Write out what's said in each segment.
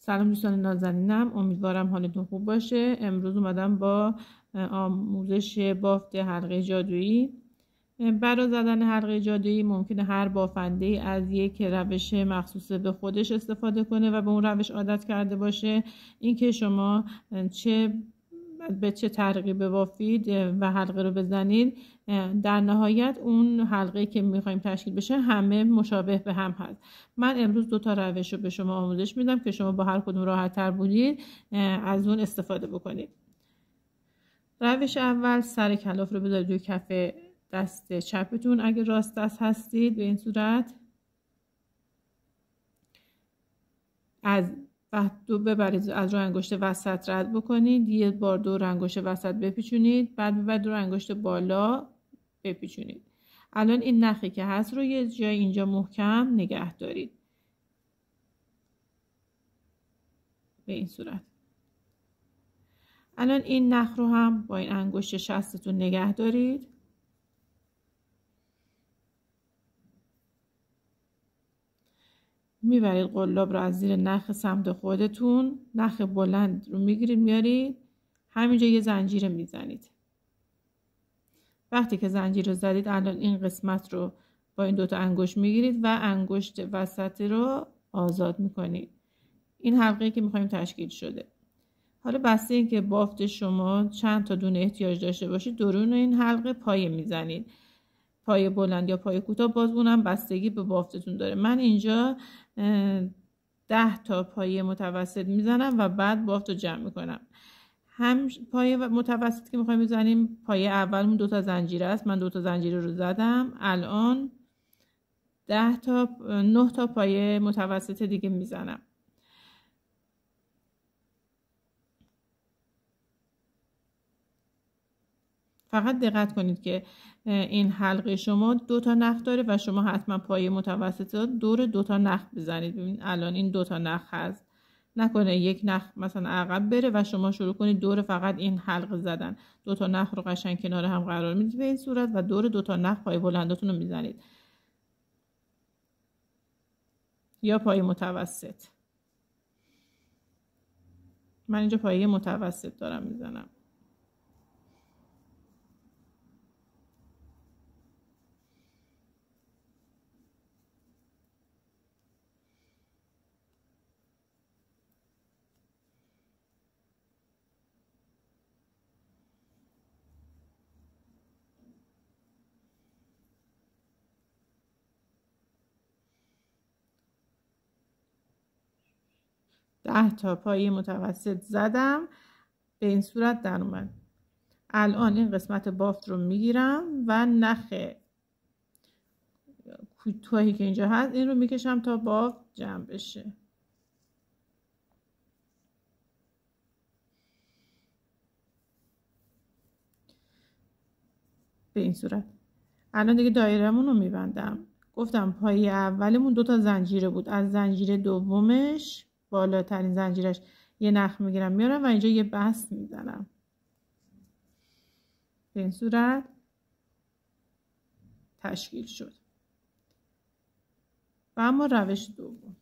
سلام دوستان نازنینم، امیدوارم حالتون خوب باشه. امروز اومدم با آموزش بافت حلقه جادویی. برای زدن حلقه جادویی ممکنه هر بافنده از یک روش مخصوص به خودش استفاده کنه و به اون روش عادت کرده باشه. اینکه شما به چه طریقی ببافید و حلقه رو بزنید، در نهایت اون حلقه که میخوایم تشکیل بشه همه مشابه به هم هست. من امروز 2 تا روش رو به شما آموزش میدم که شما با هر کدوم راحت تر بودید از اون استفاده بکنید. روش اول، سر کلاف رو بذارید روی کف دست چپتون اگه راست دست هستید. به این صورت از دو ببرید، از رو انگشت وسط رد بکنید، یه بار دور انگشت وسط بپیچونید، بعد ببرید دور انگشت بالا بپیچونید. الان این نخی که هست رو یه جای اینجا محکم نگه دارید به این صورت. الان این نخ رو هم با این انگشت شستتون نگه دارید. میبرید قلاب رو از زیر نخ سمت خودتون، نخ بلند رو میگیرید میارید همینجا یه زنجیر میزنید. وقتی که زنجیر رو زدید، الان این قسمت رو با این 2 تا انگشت میگیرید و انگشت وسط رو آزاد میکنید. این حلقه که میخوایم تشکیل شده. حالا بسته این که بافت شما چند تا دونه احتیاج داشته باشید، درون این حلقه پایه میزنید. پایه بلند یا پایه کوتاه، باز اونم بستگی به بافتتون داره. من اینجا 10 تا پایه متوسط میزنم و بعد بافت رو جمع میکنم. هم پایه متوسط که میخوایم بزنیم، پایه اولمون 2 تا زنجیر است. من 2 تا زنجیر رو زدم. الان 9 تا پایه متوسط دیگه میزنم. فقط دقت کنید که این حلقه شما 2 تا نخ داره و شما حتما پایه متوسط دور 2 تا نخ بزنید. ببین الان این 2 تا نخ هست، نکنه یک نخ مثلا عقب بره و شما شروع کنید دور فقط این حلقه زدن. 2 تا نخ رو قشنگ کنار هم قرار میدید به این صورت و دور 2 تا نخ پایه بلندتون رو میزنید یا پایه متوسط. من اینجا پایه متوسط دارم میزنم. ده تا پایه متوسط زدم به این صورت در اومد. الان این قسمت بافت رو میگیرم و نخ کوتاهی که اینجا هست این رو میکشم تا بافت جمع بشه. به این صورت. الان دیگه دایرمون رو میبندم. گفتم پایه اولمون 2 تا زنجیره بود، از زنجیره دومش بالاترین زنجیرش یه نخ میگیرم میارم و اینجا یه بست میزنم. به این صورت تشکیل شد. و اما روش دوم،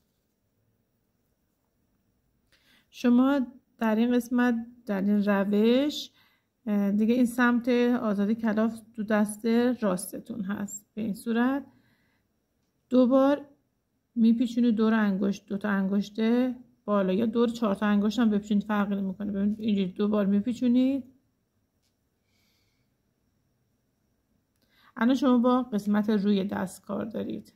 شما در این قسمت، در این روش دیگه این سمت آزادی کلاف تو دست راستتون هست. به این صورت 2 بار میپیچونید دور انگشت، 2 تا انگشت بالا یا دور 4 تا انگشت هم بپیچونید، فرقی نمیکنه. ببینید اینجوری 2 بار میپیچونید. الان شما با قسمت روی دست کار دارید.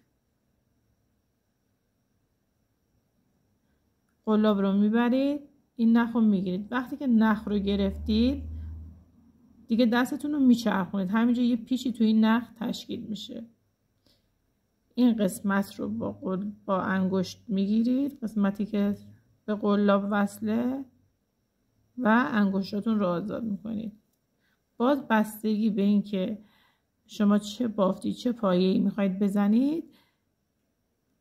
قلاب رو میبرید، این نخ رو میگیرید. وقتی که نخ رو گرفتید دیگه دستتون رو میچرخونید، همینجا یه پیچی توی این نخ تشکیل میشه. این قسمت رو با انگشت میگیرید، قسمتی که به قلاب وصله، و انگشتاتون رو آزاد میکنید. باز بستگی به این که شما چه بافتی چه پایه‌ای میخواید بزنید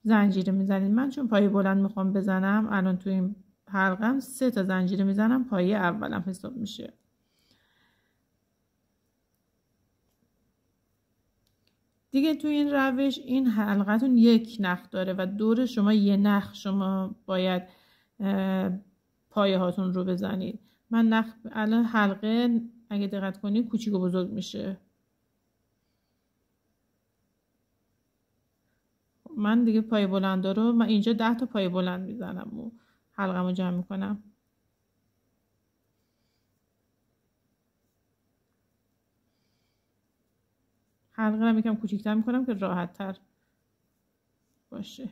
زنجیره میزنید. من چون پایه بلند میخوام بزنم، الان توی این حلقم 3 تا زنجیره میزنم، پایه اولم حساب میشه. دیگه توی این روش این حلقتون 1 نخ داره و دور شما 1 نخ شما باید پایه هاتون رو بزنید. من الان حلقه اگه دقت کنید کوچیک و بزرگ میشه. من دیگه پایه بلندا رو من اینجا 10 تا پایه بلند میزنم و حلقه‌مو جمع میکنم. حلقه رو یکم کوچیک‌تر میکنم که راحت تر باشه.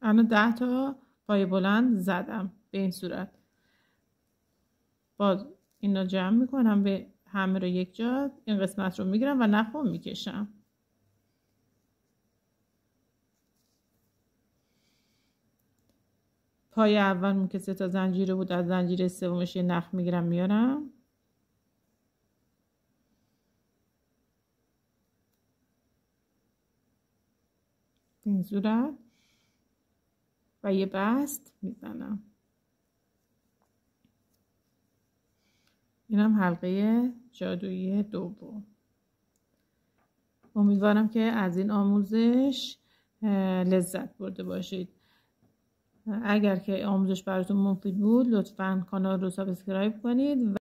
الان 10 تا پایه بلند زدم. به این صورت باز اینا جمع میکنم به همه رو یک جا، این قسمت رو میگیرم و نخو میکشم. پایه اول که 3 تا زنجیره بود، از زنجیره سومش یه نخ میگیرم میارم. این صورت و یه بست میزنم. اینم حلقه جادویی دوم. امیدوارم که از این آموزش لذت برده باشید. اگر که آموزش براتون مفید بود لطفاً کانال رو سابسکرایب کنید